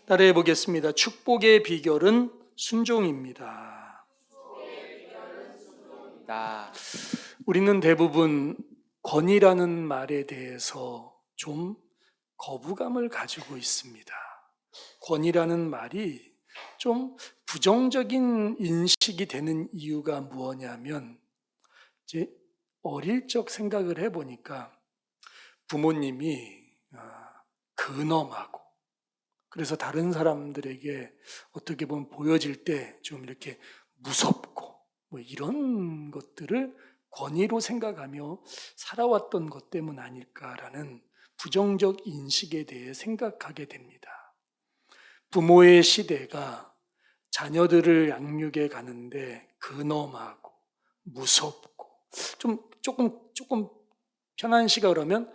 따라해 보겠습니다. 축복의 비결은 순종입니다. 우리는 대부분 권위라는 말에 대해서 좀 거부감을 가지고 있습니다. 권위라는 말이 좀 부정적인 인식이 되는 이유가 무엇이냐면, 이제 어릴 적 생각을 해보니까 부모님이 근엄하고, 그래서 다른 사람들에게 어떻게 보면 보여질 때 좀 이렇게 무섭고 뭐 이런 것들을 권위로 생각하며 살아왔던 것 때문 아닐까라는 부정적 인식에 대해 생각하게 됩니다. 부모의 시대가 자녀들을 양육해 가는데 근엄하고 무섭고, 조금 편한 시각으로 하면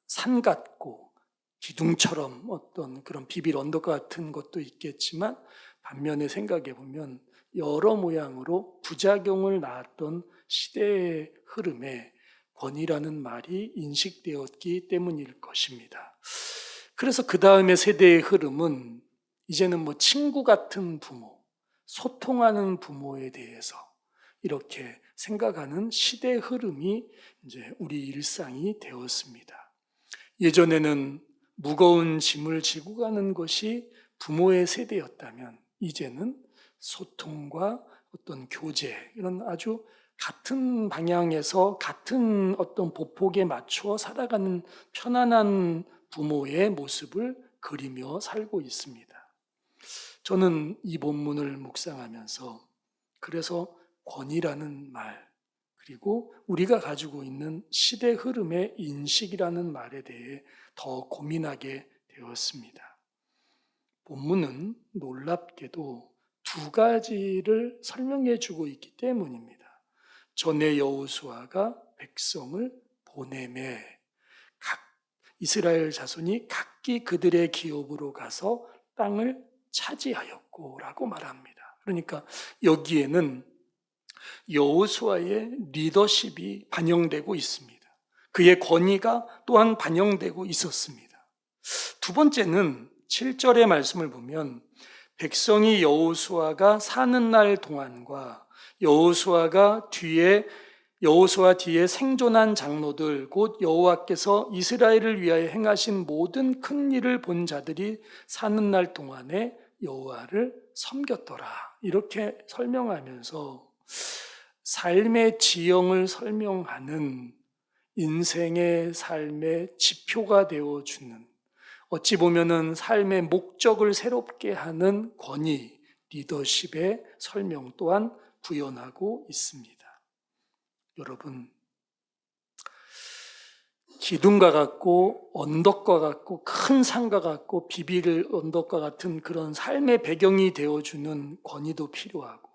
산 같고 기둥처럼 어떤 그런 비빌 언덕 같은 것도 있겠지만, 반면에 생각해 보면 여러 모양으로 부작용을 낳았던 시대의 흐름에 권위라는 말이 인식되었기 때문일 것입니다. 그래서 그 다음에 세대의 흐름은 이제는 뭐 친구 같은 부모, 소통하는 부모에 대해서 이렇게 생각하는 시대 흐름이 이제 우리 일상이 되었습니다. 예전에는 무거운 짐을 지고 가는 것이 부모의 세대였다면, 이제는 소통과 어떤 교제, 이런 아주 같은 방향에서 같은 어떤 보폭에 맞추어 살아가는 편안한 부모의 모습을 그리며 살고 있습니다. 저는 이 본문을 묵상하면서 그래서 권위라는 말, 그리고 우리가 가지고 있는 시대 흐름의 인식이라는 말에 대해 더 고민하게 되었습니다. 본문은 놀랍게도 두 가지를 설명해 주고 있기 때문입니다. 전에 여호수아가 백성을 보내매 각 이스라엘 자손이 각기 그들의 기업으로 가서 땅을 차지하였고라고 말합니다. 그러니까 여기에는 여호수아의 리더십이 반영되고 있습니다. 그의 권위가 또한 반영되고 있었습니다. 두 번째는 7절의 말씀을 보면 백성이 여호수아가 사는 날 동안과 여호수아 뒤에 생존한 장로들, 곧 여호와께서 이스라엘을 위하여 행하신 모든 큰 일을 본 자들이 사는 날 동안에 여호와를 섬겼더라, 이렇게 설명하면서 삶의 지형을 설명하는 인생의 삶의 지표가 되어주는, 어찌 보면은 삶의 목적을 새롭게 하는 권위, 리더십의 설명 또한 구현하고 있습니다. 여러분, 기둥과 같고 언덕과 같고 큰 산과 같고 비빌 언덕과 같은 그런 삶의 배경이 되어주는 권위도 필요하고,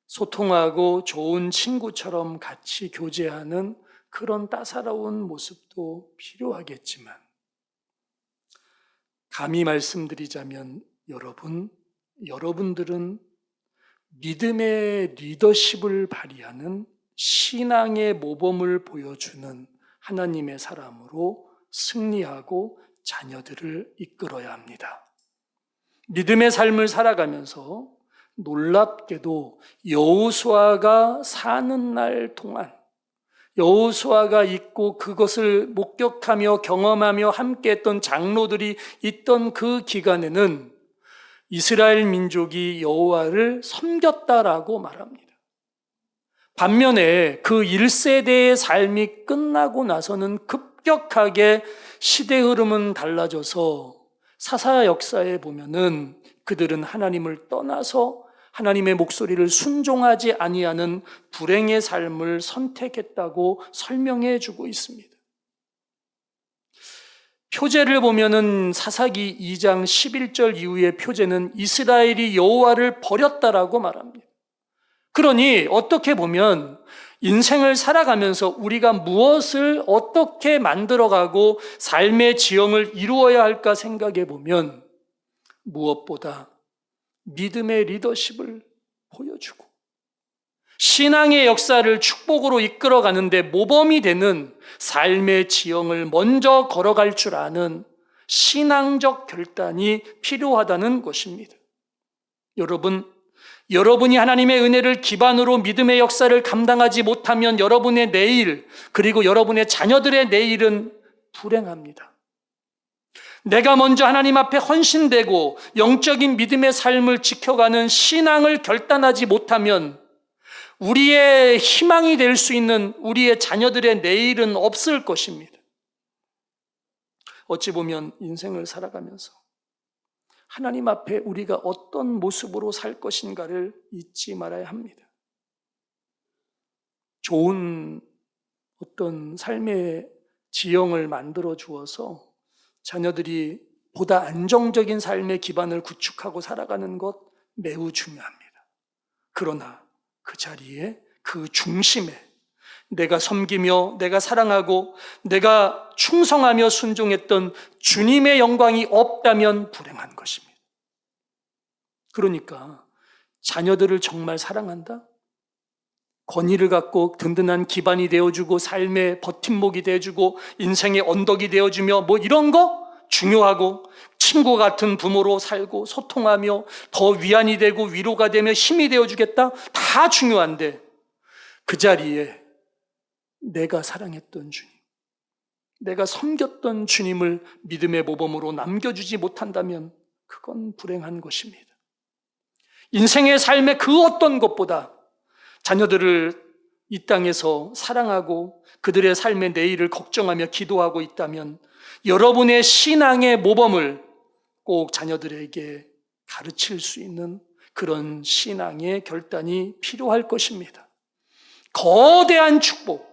소통하고 좋은 친구처럼 같이 교제하는 그런 따사로운 모습도 필요하겠지만, 감히 말씀드리자면 여러분들은 믿음의 리더십을 발휘하는 신앙의 모범을 보여주는 하나님의 사람으로 승리하고 자녀들을 이끌어야 합니다. 믿음의 삶을 살아가면서 놀랍게도 여호수아가 사는 날 동안, 여호수아가 있고 그것을 목격하며 경험하며 함께했던 장로들이 있던 그 기간에는 이스라엘 민족이 여호와를 섬겼다라고 말합니다. 반면에 그 1세대의 삶이 끝나고 나서는 급격하게 시대 흐름은 달라져서 사사 역사에 보면은 그들은 하나님을 떠나서 하나님의 목소리를 순종하지 아니하는 불행의 삶을 선택했다고 설명해 주고 있습니다. 표제를 보면은 사사기 2장 11절 이후의 표제는 이스라엘이 여호와를 버렸다라고 말합니다. 그러니 어떻게 보면 인생을 살아가면서 우리가 무엇을 어떻게 만들어가고 삶의 지형을 이루어야 할까 생각해 보면, 무엇보다 믿음의 리더십을 보여주고 신앙의 역사를 축복으로 이끌어가는데 모범이 되는 삶의 지형을 먼저 걸어갈 줄 아는 신앙적 결단이 필요하다는 것입니다. 여러분이 하나님의 은혜를 기반으로 믿음의 역사를 감당하지 못하면 여러분의 내일, 그리고 여러분의 자녀들의 내일은 불행합니다. 내가 먼저 하나님 앞에 헌신되고 영적인 믿음의 삶을 지켜가는 신앙을 결단하지 못하면 우리의 희망이 될 수 있는 우리의 자녀들의 내일은 없을 것입니다. 어찌 보면 인생을 살아가면서 하나님 앞에 우리가 어떤 모습으로 살 것인가를 잊지 말아야 합니다. 좋은 어떤 삶의 지형을 만들어 주어서 자녀들이 보다 안정적인 삶의 기반을 구축하고 살아가는 것 매우 중요합니다. 그러나 그 자리에, 그 중심에 내가 섬기며 내가 사랑하고 내가 충성하며 순종했던 주님의 영광이 없다면 불행한 것입니다. 그러니까 자녀들을 정말 사랑한다? 권위를 갖고 든든한 기반이 되어주고 삶의 버팀목이 되어주고 인생의 언덕이 되어주며 뭐 이런 거 중요하고, 친구 같은 부모로 살고 소통하며 더 위안이 되고 위로가 되며 힘이 되어주겠다, 다 중요한데 그 자리에 내가 사랑했던 주님, 내가 섬겼던 주님을 믿음의 모범으로 남겨주지 못한다면 그건 불행한 것입니다. 인생의 삶의 그 어떤 것보다 자녀들을 이 땅에서 사랑하고 그들의 삶의 내일을 걱정하며 기도하고 있다면 여러분의 신앙의 모범을 꼭 자녀들에게 가르칠 수 있는 그런 신앙의 결단이 필요할 것입니다. 거대한 축복,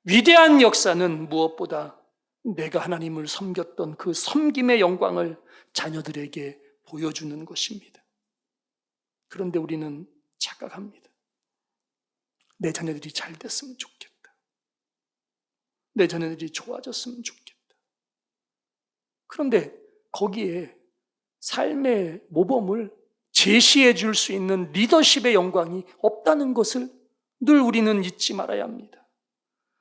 위대한 역사는 무엇보다 내가 하나님을 섬겼던 그 섬김의 영광을 자녀들에게 보여주는 것입니다. 그런데 우리는 착각합니다. 내 자녀들이 잘 됐으면 좋겠다. 내 자녀들이 좋아졌으면 좋겠다. 그런데 거기에 삶의 모범을 제시해 줄 수 있는 리더십의 영광이 없다는 것을 늘 우리는 잊지 말아야 합니다.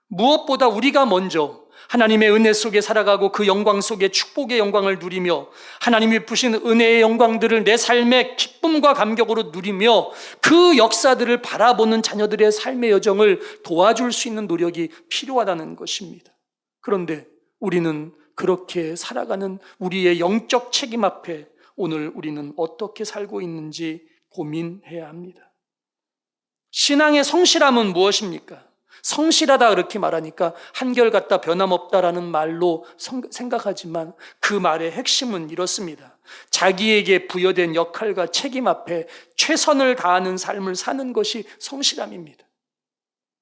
무엇보다 우리가 먼저 하나님의 은혜 속에 살아가고 그 영광 속에 축복의 영광을 누리며 하나님이 부신 은혜의 영광들을 내 삶의 기쁨과 감격으로 누리며 그 역사들을 바라보는 자녀들의 삶의 여정을 도와줄 수 있는 노력이 필요하다는 것입니다. 그런데 우리는 그렇게 살아가는 우리의 영적 책임 앞에 오늘 우리는 어떻게 살고 있는지 고민해야 합니다. 신앙의 성실함은 무엇입니까? 성실하다 그렇게 말하니까 한결같다 변함없다라는 말로 생각하지만 그 말의 핵심은 이렇습니다. 자기에게 부여된 역할과 책임 앞에 최선을 다하는 삶을 사는 것이 성실함입니다.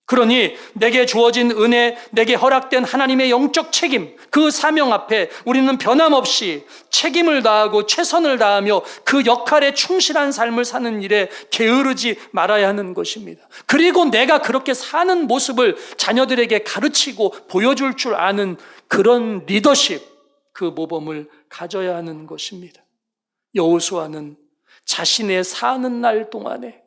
그러니 내게 주어진 은혜, 내게 허락된 하나님의 영적 책임, 그 사명 앞에 우리는 변함없이 책임을 다하고 최선을 다하며 그 역할에 충실한 삶을 사는 일에 게으르지 말아야 하는 것입니다. 그리고 내가 그렇게 사는 모습을 자녀들에게 가르치고 보여줄 줄 아는 그런 리더십, 그 모범을 가져야 하는 것입니다. 여호수아는 자신의 사는 날 동안에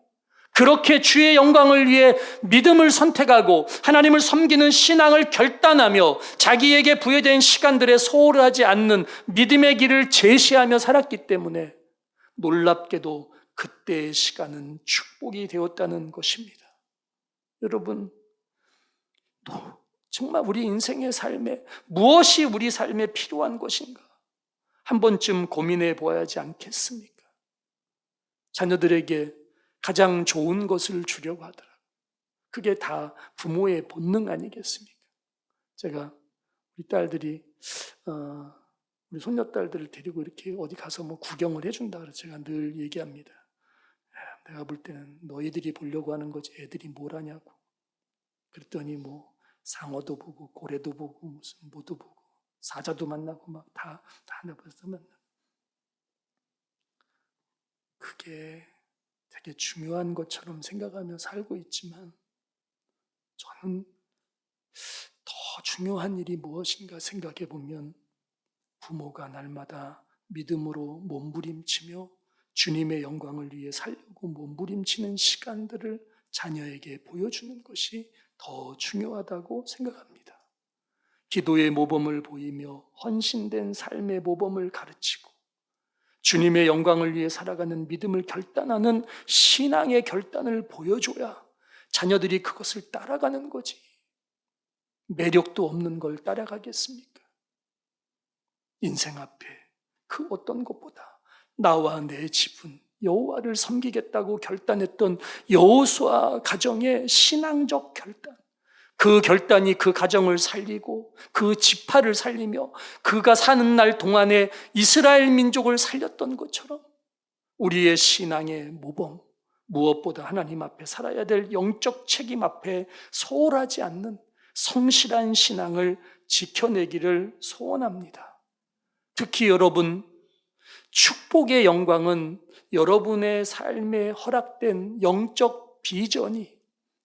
그렇게 주의 영광을 위해 믿음을 선택하고 하나님을 섬기는 신앙을 결단하며 자기에게 부여된 시간들에 소홀하지 않는 믿음의 길을 제시하며 살았기 때문에 놀랍게도 그때의 시간은 축복이 되었다는 것입니다. 여러분, 정말 우리 인생의 삶에 무엇이 우리 삶에 필요한 것인가 한 번쯤 고민해 보아야 하지 않겠습니까? 자녀들에게 가장 좋은 것을 주려고 하더라고요. 그게 다 부모의 본능 아니겠습니까? 제가 우리 딸들이 우리 손녀딸들을 데리고 이렇게 어디 가서 뭐 구경을 해준다 그래서 제가 늘 얘기합니다. 내가 볼 때는 너희들이 보려고 하는 거지 애들이 뭘 하냐고. 그랬더니 뭐 상어도 보고 고래도 보고 무슨 뭐도 보고 사자도 만나고 막 다 하나 벌써 만나. 그게 되게 중요한 것처럼 생각하며 살고 있지만 저는 더 중요한 일이 무엇인가 생각해 보면 부모가 날마다 믿음으로 몸부림치며 주님의 영광을 위해 살려고 몸부림치는 시간들을 자녀에게 보여주는 것이 더 중요하다고 생각합니다. 기도의 모범을 보이며 헌신된 삶의 모범을 가르치고 주님의 영광을 위해 살아가는 믿음을 결단하는 신앙의 결단을 보여줘야 자녀들이 그것을 따라가는 거지. 매력도 없는 걸 따라가겠습니까? 인생 앞에 그 어떤 것보다 나와 내 집은 여호와를 섬기겠다고 결단했던 여호수아 가정의 신앙적 결단, 그 결단이 그 가정을 살리고 그 지파를 살리며 그가 사는 날 동안에 이스라엘 민족을 살렸던 것처럼 우리의 신앙의 모범, 무엇보다 하나님 앞에 살아야 될 영적 책임 앞에 소홀하지 않는 성실한 신앙을 지켜내기를 소원합니다. 특히 여러분, 축복의 영광은 여러분의 삶에 허락된 영적 비전이,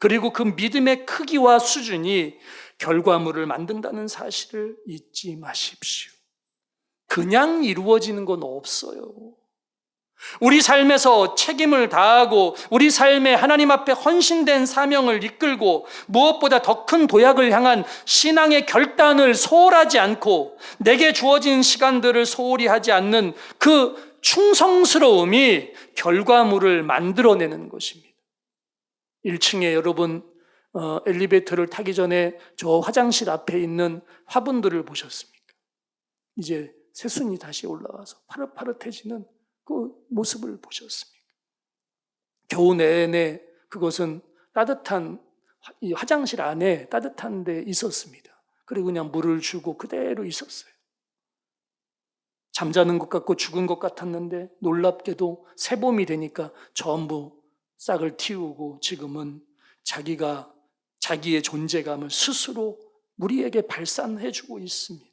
그리고 그 믿음의 크기와 수준이 결과물을 만든다는 사실을 잊지 마십시오. 그냥 이루어지는 건 없어요. 우리 삶에서 책임을 다하고 우리 삶에 하나님 앞에 헌신된 사명을 이끌고 무엇보다 더 큰 도약을 향한 신앙의 결단을 소홀하지 않고 내게 주어진 시간들을 소홀히 하지 않는 그 충성스러움이 결과물을 만들어내는 것입니다. 1층에 여러분 엘리베이터를 타기 전에 저 화장실 앞에 있는 화분들을 보셨습니까? 이제 새순이 다시 올라와서 파릇파릇해지는 그 모습을 보셨습니까? 겨우 내내 그것은 따뜻한 이 화장실 안에 따뜻한 데 있었습니다. 그리고 그냥 물을 주고 그대로 있었어요. 잠자는 것 같고 죽은 것 같았는데 놀랍게도 새봄이 되니까 전부 싹을 틔우고 지금은 자기가 자기의 존재감을 스스로 우리에게 발산해주고 있습니다.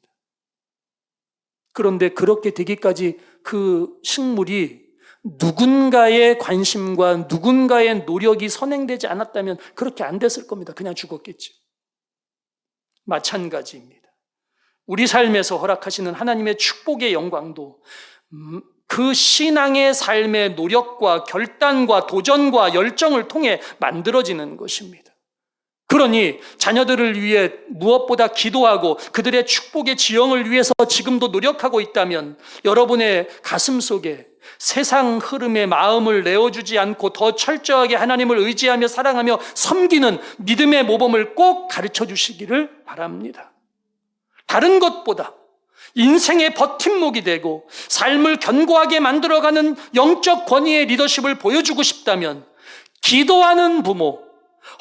그런데 그렇게 되기까지 그 식물이 누군가의 관심과 누군가의 노력이 선행되지 않았다면 그렇게 안 됐을 겁니다. 그냥 죽었겠죠. 마찬가지입니다. 우리 삶에서 허락하시는 하나님의 축복의 영광도 그 신앙의 삶의 노력과 결단과 도전과 열정을 통해 만들어지는 것입니다. 그러니 자녀들을 위해 무엇보다 기도하고 그들의 축복의 지형을 위해서 지금도 노력하고 있다면 여러분의 가슴 속에 세상 흐름에 마음을 내어주지 않고 더 철저하게 하나님을 의지하며 사랑하며 섬기는 믿음의 모범을 꼭 가르쳐 주시기를 바랍니다. 다른 것보다 인생의 버팀목이 되고 삶을 견고하게 만들어가는 영적 권위의 리더십을 보여주고 싶다면 기도하는 부모,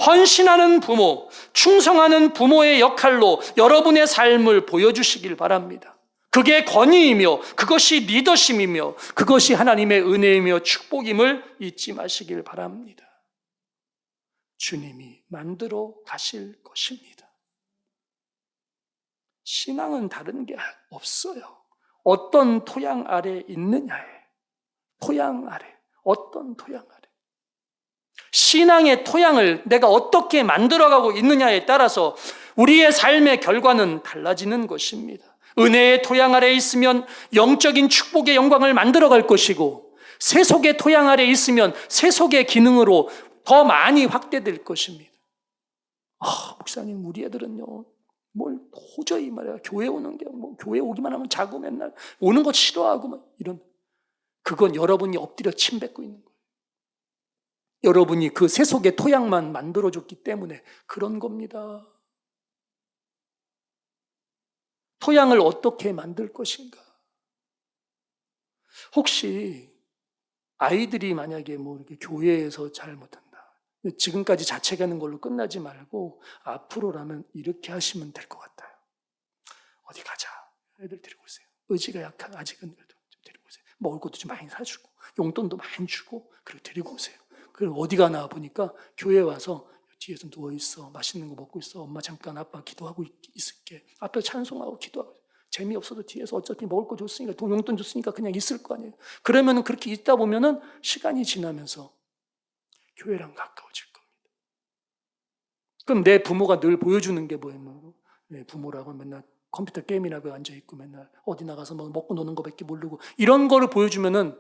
헌신하는 부모, 충성하는 부모의 역할로 여러분의 삶을 보여주시길 바랍니다. 그게 권위이며 그것이 리더십이며 그것이 하나님의 은혜이며 축복임을 잊지 마시길 바랍니다. 주님이 만들어 가실 것입니다. 신앙은 다른 게 없어요. 어떤 토양 아래 있느냐에, 토양 아래, 어떤 토양 아래. 신앙의 토양을 내가 어떻게 만들어가고 있느냐에 따라서 우리의 삶의 결과는 달라지는 것입니다. 은혜의 토양 아래 있으면 영적인 축복의 영광을 만들어갈 것이고 세속의 토양 아래 있으면 세속의 기능으로 더 많이 확대될 것입니다. 목사님, 우리 애들은요 뭘 도저히 말이야 교회 오는 게 교회 오기만 하면 자고 맨날 오는 거 싫어하고 막 이런, 그건 여러분이 엎드려 침 뱉고 있는 거예요. 여러분이 그 세속의 토양만 만들어줬기 때문에 그런 겁니다. 토양을 어떻게 만들 것인가? 혹시 아이들이 만약에 이렇게 교회에서 잘 못한다, 지금까지 자책하는 걸로 끝나지 말고 앞으로라면 이렇게 하시면 될 것 같아요. 어디 가자, 애들 데리고 오세요. 의지가 약한 아직은 좀 데리고 오세요. 먹을 것도 좀 많이 사주고 용돈도 많이 주고 그리고 데리고 오세요. 그리고 어디 가나 보니까 교회 와서 뒤에서 누워있어, 맛있는 거 먹고 있어, 엄마 잠깐 아빠 기도하고 있을게, 앞에 찬송하고 기도하고, 재미없어도 뒤에서 어차피 먹을 거 줬으니까 용돈 줬으니까 그냥 있을 거 아니에요. 그러면 그렇게 있다 보면은 시간이 지나면서 교회랑 가까워질 겁니다. 그럼 내 부모가 늘 보여주는 게 뭐예요? 내 부모라고 맨날 컴퓨터 게임이나 앉아있고 맨날 어디 나가서 먹고 노는 거밖에 모르고 이런 거를 보여주면은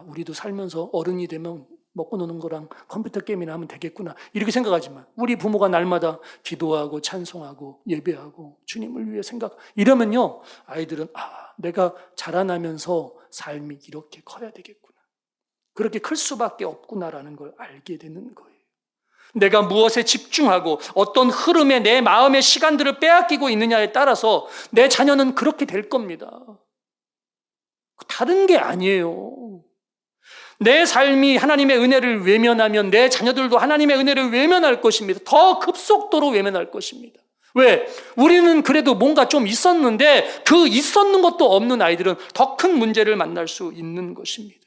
우리도 살면서 어른이 되면 먹고 노는 거랑 컴퓨터 게임이나 하면 되겠구나 이렇게 생각하지만, 우리 부모가 날마다 기도하고 찬송하고 예배하고 주님을 위해 이러면요, 아이들은 내가 자라나면서 삶이 이렇게 커야 되겠구나, 그렇게 클 수밖에 없구나라는 걸 알게 되는 거예요. 내가 무엇에 집중하고 어떤 흐름에 내 마음의 시간들을 빼앗기고 있느냐에 따라서 내 자녀는 그렇게 될 겁니다. 다른 게 아니에요. 내 삶이 하나님의 은혜를 외면하면 내 자녀들도 하나님의 은혜를 외면할 것입니다. 더 급속도로 외면할 것입니다. 왜? 우리는 그래도 뭔가 좀 있었는데 그 있었는 것도 없는 아이들은 더 큰 문제를 만날 수 있는 것입니다.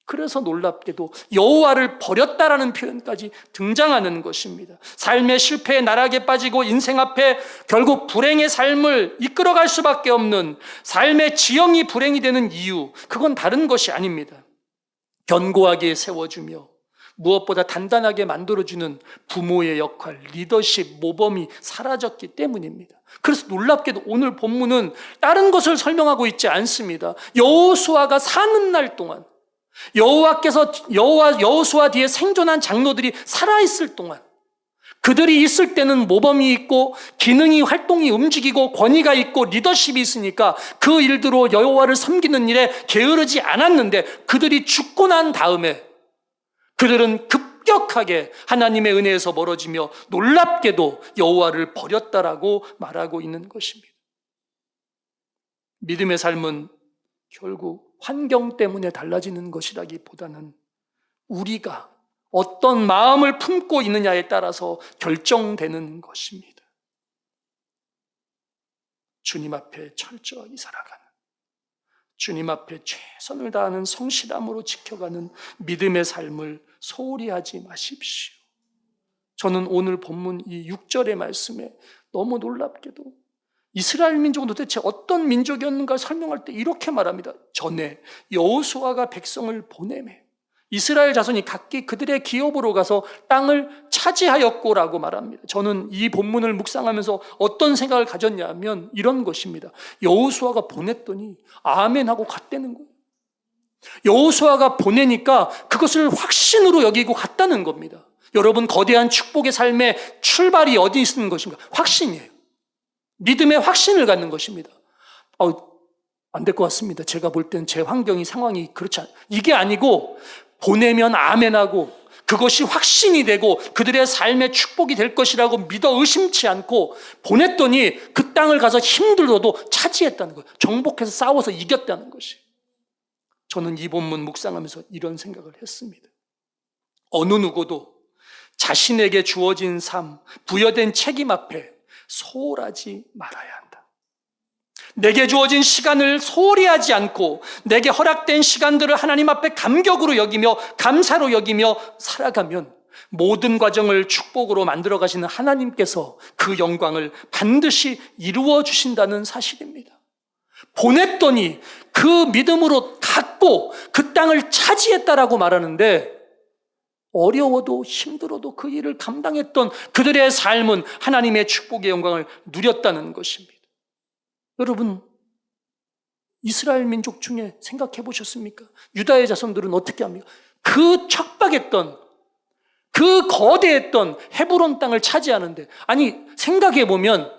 그래서 놀랍게도 여호와를 버렸다라는 표현까지 등장하는 것입니다. 삶의 실패의 나락에 빠지고 인생 앞에 결국 불행의 삶을 이끌어갈 수밖에 없는, 삶의 지형이 불행이 되는 이유, 그건 다른 것이 아닙니다. 견고하게 세워주며 무엇보다 단단하게 만들어주는 부모의 역할, 리더십, 모범이 사라졌기 때문입니다. 그래서 놀랍게도 오늘 본문은 다른 것을 설명하고 있지 않습니다. 여호수아가 사는 날 동안, 여호수아 뒤에 생존한 장로들이 살아있을 동안, 그들이 있을 때는 모범이 있고 기능이, 활동이 움직이고 권위가 있고 리더십이 있으니까 그 일들로 여호와를 섬기는 일에 게으르지 않았는데, 그들이 죽고 난 다음에 그들은 급격하게 하나님의 은혜에서 멀어지며 놀랍게도 여호와를 버렸다라고 말하고 있는 것입니다. 믿음의 삶은 결국 환경 때문에 달라지는 것이라기보다는 우리가 어떤 마음을 품고 있느냐에 따라서 결정되는 것입니다. 주님 앞에 철저하게 살아가는, 주님 앞에 최선을 다하는 성실함으로 지켜가는 믿음의 삶을 소홀히 하지 마십시오. 저는 오늘 본문 이 6절의 말씀에 너무 놀랍게도 이스라엘 민족은 도대체 어떤 민족이었는가 설명할 때 이렇게 말합니다. 전에 여호수아가 백성을 보내매 이스라엘 자손이 각기 그들의 기업으로 가서 땅을 차지하였고라고 말합니다. 저는 이 본문을 묵상하면서 어떤 생각을 가졌냐면 이런 것입니다. 여호수아가 보냈더니 아멘하고 갔다는 거예요. 여호수아가 보내니까 그것을 확신으로 여기고 갔다는 겁니다. 여러분, 거대한 축복의 삶의 출발이 어디 있는 것인가? 확신이에요. 믿음의 확신을 갖는 것입니다. 안 될 것 같습니다. 제가 볼 때는 제 환경이, 상황이 그렇지 않아요. 이게 아니고 보내면 아멘하고 그것이 확신이 되고 그들의 삶의 축복이 될 것이라고 믿어 의심치 않고 보냈더니 그 땅을 가서 힘들어도 차지했다는 거예요. 정복해서 싸워서 이겼다는 것이. 저는 이 본문 묵상하면서 이런 생각을 했습니다. 어느 누구도 자신에게 주어진 삶, 부여된 책임 앞에 소홀하지 말아야 한다. 내게 주어진 시간을 소홀히 하지 않고 내게 허락된 시간들을 하나님 앞에 감격으로 여기며 감사로 여기며 살아가면 모든 과정을 축복으로 만들어 가시는 하나님께서 그 영광을 반드시 이루어 주신다는 사실입니다. 보냈더니 그 믿음으로 갔고 그 땅을 차지했다라고 말하는데, 어려워도 힘들어도 그 일을 감당했던 그들의 삶은 하나님의 축복의 영광을 누렸다는 것입니다. 여러분, 이스라엘 민족 중에 생각해 보셨습니까? 유다의 자손들은 어떻게 합니까? 그 척박했던, 그 거대했던 헤브론 땅을 차지하는데, 아니 생각해 보면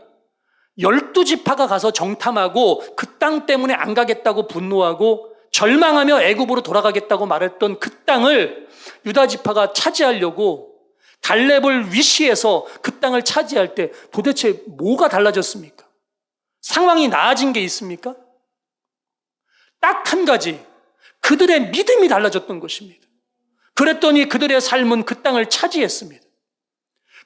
12지파가 가서 정탐하고 그 땅 때문에 안 가겠다고 분노하고 절망하며 애굽으로 돌아가겠다고 말했던 그 땅을 유다지파가 차지하려고 갈렙을 위시해서 그 땅을 차지할 때 도대체 뭐가 달라졌습니까? 상황이 나아진 게 있습니까? 딱 한 가지, 그들의 믿음이 달라졌던 것입니다. 그랬더니 그들의 삶은 그 땅을 차지했습니다.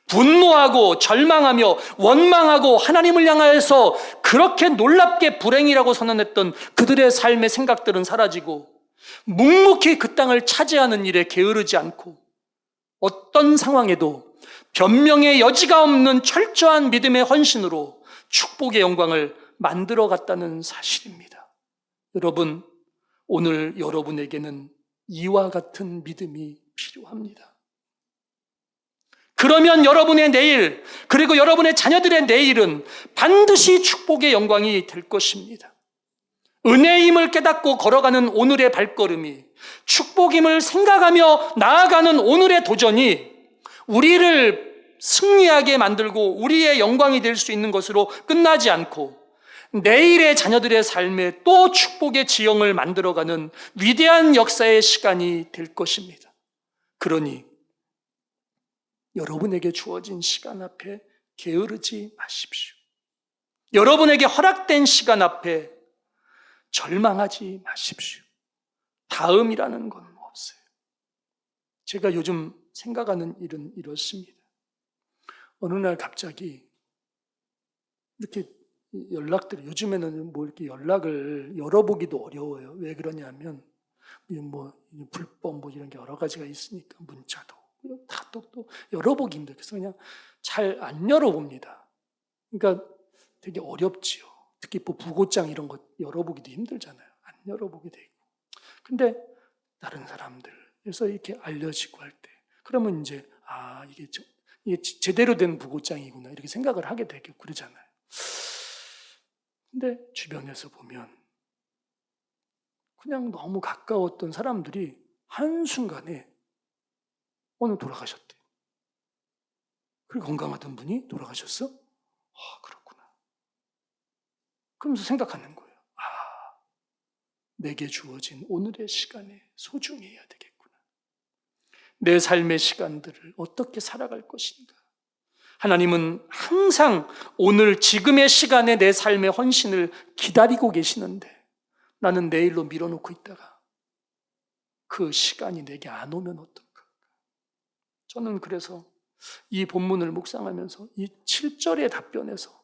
분노하고 절망하며 원망하고 하나님을 향하여서 그렇게 놀랍게 불행이라고 선언했던 그들의 삶의 생각들은 사라지고 묵묵히 그 땅을 차지하는 일에 게으르지 않고 어떤 상황에도 변명의 여지가 없는 철저한 믿음의 헌신으로 축복의 영광을 만들어 갔다는 사실입니다. 여러분, 오늘 여러분에게는 이와 같은 믿음이 필요합니다. 그러면 여러분의 내일, 그리고 여러분의 자녀들의 내일은 반드시 축복의 영광이 될 것입니다. 은혜임을 깨닫고 걸어가는 오늘의 발걸음이, 축복임을 생각하며 나아가는 오늘의 도전이 우리를 승리하게 만들고 우리의 영광이 될 수 있는 것으로 끝나지 않고 내일의 자녀들의 삶에 또 축복의 지형을 만들어가는 위대한 역사의 시간이 될 것입니다. 그러니 여러분에게 주어진 시간 앞에 게으르지 마십시오. 여러분에게 허락된 시간 앞에 절망하지 마십시오. 다음이라는 건 없어요. 제가 요즘 생각하는 일은 이렇습니다. 어느 날 갑자기 이렇게 연락들이, 요즘에는 뭐 이렇게 연락을 열어보기도 어려워요. 왜 그러냐면 뭐 불법 뭐 이런 게 여러 가지가 있으니까 문자도 다 또 열어보기 힘들어요. 그래서 그냥 잘 안 열어봅니다. 그러니까 되게 어렵지요. 특히 뭐 부고장 이런 거 열어보기도 힘들잖아요. 안 열어보게 되고. 근데 다른 사람들, 그래서 이렇게 알려지고 할 때, 그러면 이제 이게 제대로 된 부고장이구나 이렇게 생각을 하게 되고 그러잖아요. 근데 주변에서 보면 그냥 너무 가까웠던 사람들이 한순간에 오늘 돌아가셨대. 그리고 건강하던 분이 돌아가셨어? 그렇구나. 그러면서 생각하는 거예요. 내게 주어진 오늘의 시간에 소중히 해야 되겠구나. 내 삶의 시간들을 어떻게 살아갈 것인가. 하나님은 항상 오늘 지금의 시간에 내 삶의 헌신을 기다리고 계시는데 나는 내일로 밀어놓고 있다가 그 시간이 내게 안 오면 어떨까. 저는 그래서 이 본문을 묵상하면서 이 7절의 답변에서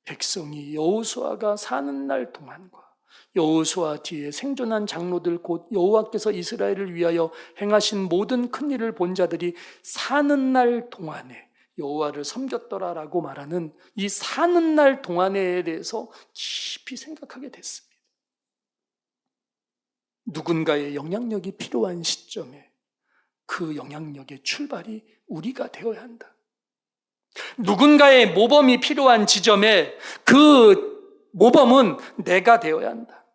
백성이 여호수아가 사는 날 동안과 여호수아 뒤에 생존한 장로들 곧 여호와께서 이스라엘을 위하여 행하신 모든 큰 일을 본 자들이 사는 날 동안에 여호와를 섬겼더라라고 말하는 이 사는 날 동안에 대해서 깊이 생각하게 됐습니다. 누군가의 영향력이 필요한 시점에 그 영향력의 출발이 우리가 되어야 한다. 누군가의 모범이 필요한 지점에 그 모범은 내가 되어야 한다.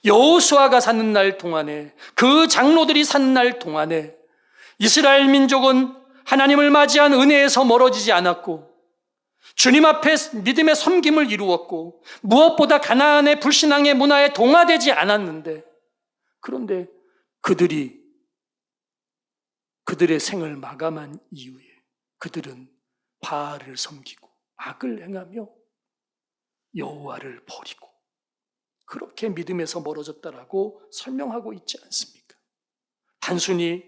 여호수아가 사는 날 동안에, 그 장로들이 사는 날 동안에 이스라엘 민족은 하나님을 맞이한 은혜에서 멀어지지 않았고 주님 앞에 믿음의 섬김을 이루었고 무엇보다 가나안의 불신앙의 문화에 동화되지 않았는데, 그런데 그들의 생을 마감한 이후에 그들은 바알을 섬기고 악을 행하며 여호와를 버리고 그렇게 믿음에서 멀어졌다라고 설명하고 있지 않습니까? 단순히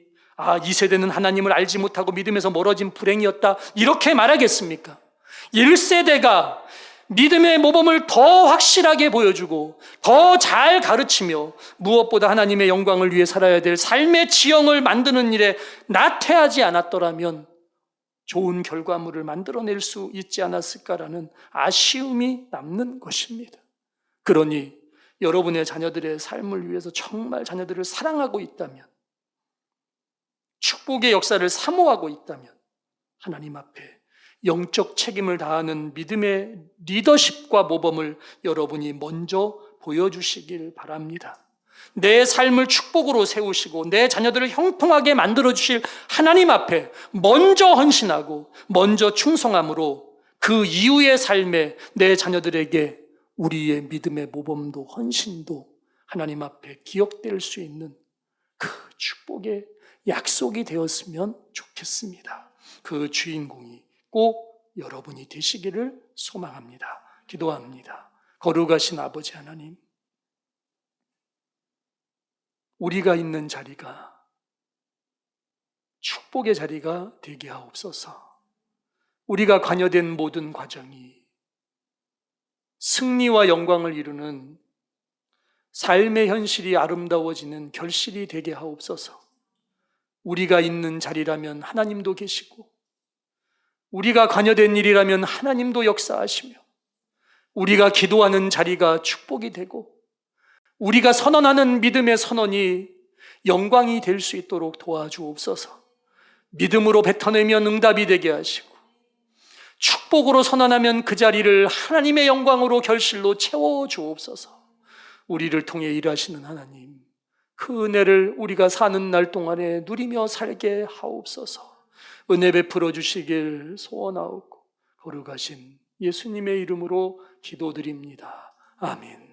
이 세대는 하나님을 알지 못하고 믿음에서 멀어진 불행이었다 이렇게 말하겠습니까? 1세대가 믿음의 모범을 더 확실하게 보여주고 더 잘 가르치며 무엇보다 하나님의 영광을 위해 살아야 될 삶의 지형을 만드는 일에 나태하지 않았더라면 좋은 결과물을 만들어낼 수 있지 않았을까라는 아쉬움이 남는 것입니다. 그러니 여러분의 자녀들의 삶을 위해서 정말 자녀들을 사랑하고 있다면, 축복의 역사를 사모하고 있다면 하나님 앞에 영적 책임을 다하는 믿음의 리더십과 모범을 여러분이 먼저 보여주시길 바랍니다. 내 삶을 축복으로 세우시고 내 자녀들을 형통하게 만들어주실 하나님 앞에 먼저 헌신하고 먼저 충성함으로 그 이후의 삶에 내 자녀들에게 우리의 믿음의 모범도 헌신도 하나님 앞에 기억될 수 있는 그 축복의 약속이 되었으면 좋겠습니다. 그 주인공이 꼭 여러분이 되시기를 소망합니다. 기도합니다. 거룩하신 아버지 하나님, 우리가 있는 자리가 축복의 자리가 되게 하옵소서. 우리가 관여된 모든 과정이 승리와 영광을 이루는 삶의 현실이 아름다워지는 결실이 되게 하옵소서. 우리가 있는 자리라면 하나님도 계시고 우리가 관여된 일이라면 하나님도 역사하시며 우리가 기도하는 자리가 축복이 되고 우리가 선언하는 믿음의 선언이 영광이 될 수 있도록 도와주옵소서. 믿음으로 뱉어내면 응답이 되게 하시고 축복으로 선언하면 그 자리를 하나님의 영광으로 결실로 채워주옵소서. 우리를 통해 일하시는 하나님, 그 은혜를 우리가 사는 날 동안에 누리며 살게 하옵소서. 은혜 베풀어 주시길 소원하옵고 거룩하신 예수님의 이름으로 기도드립니다. 아멘.